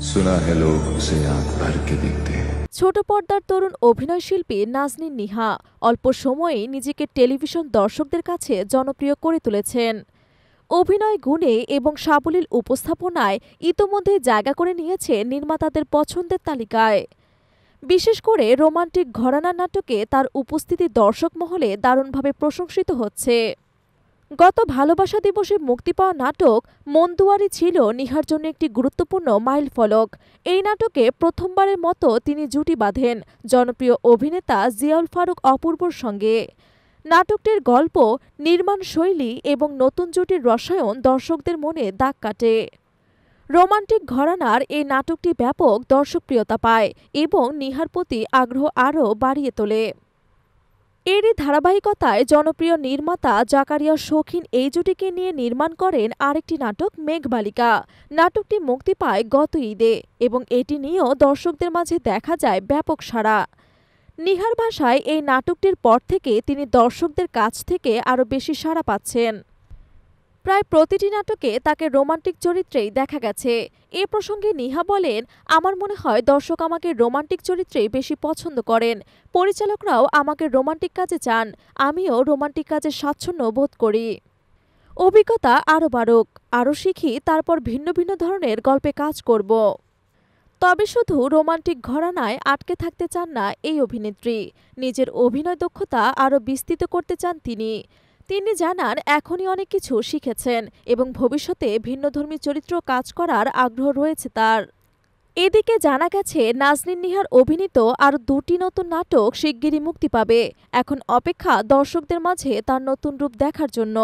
सुना है लोग उसे आंख भर के देखते हैं। ছোট পর্দার তরুণ অভিনয়শিল্পী নাজনীন নিহা অল্প সময়েই নিজেকে টেলিভিশন দর্শকদের কাছে জনপ্রিয় করে তুলেছেন। অভিনয় গুণে এবং সাবলীল উপস্থাপনায় ইতোমধ্যে জায়গা করে নিয়েছে নির্মাতাদের পছন্দের তালিকায়। বিশেষ করে রোমান্টিক ঘরানার নাটকে তার উপস্থিতি দর্শক মহলে দারুণভাবে প্রশংসিত হচ্ছে। গত ভালোবাসা দিবসে মুক্তি পাওয়া নাটক মনদুয়ারি ছিল নিহার জন্য একটি গুরুত্বপূর্ণ মাইলফলক। এই নাটকে প্রথমবারের মতো তিনি জুটি বাঁধেন জনপ্রিয় অভিনেতা জিয়াউল ফারুক অপূর্বর সঙ্গে। নাটকটির গল্প, নির্মাণ শৈলী এবং নতুন জুটির রসায়ন দর্শকদের মনে দাগ কাটে। রোমান্টিক ঘরানার এই নাটকটি ব্যাপক দর্শকপ্রিয়তা পায় এবং নিহার প্রতি আগ্রহ আরও বাড়িয়ে তোলে। এরই ধারাবাহিকতায় জনপ্রিয় নির্মাতা জাকারিয়া শৌখিন এই জুটিকে নিয়ে নির্মাণ করেন আরেকটি নাটক মেঘবালিকা। নাটকটি মুক্তি পায় গত ঈদে এবং এটি নিয়েও দর্শকদের মাঝে দেখা যায় ব্যাপক সাড়া। নিহার ভাষায় এই নাটকটির পর থেকে তিনি দর্শকদের কাছ থেকে আরও বেশি সাড়া পাচ্ছেন। প্রায় প্রতিটি নাটকে তাকে রোমান্টিক চরিত্রেই দেখা গেছে। এ প্রসঙ্গে নিহা বলেন, আমার মনে হয় দর্শক আমাকে রোমান্টিক চরিত্রেই বেশি পছন্দ করেন। পরিচালকরাও আমাকে রোমান্টিক কাজে চান, আমিও রোমান্টিক কাজে স্বাচ্ছন্দ্য বোধ করি। অভিজ্ঞতা আরও বাড়ুক, আরও শিখি, তারপর ভিন্ন ভিন্ন ধরনের গল্পে কাজ করব। তবে শুধু রোমান্টিক ঘরানায় আটকে থাকতে চান না এই অভিনেত্রী। নিজের অভিনয় দক্ষতা আরও বিস্তৃত করতে চান তিনি জানান এখনই অনেক কিছু শিখেছেন এবং ভবিষ্যতে ভিন্নধর্মী চরিত্র কাজ করার আগ্রহ রয়েছে তার। এদিকে জানা গেছে নাজনীন নিহার অভিনীত আরও 2টি নতুন নাটক শিগগিরই মুক্তি পাবে। এখন অপেক্ষা দর্শকদের মাঝে তার নতুন রূপ দেখার জন্য।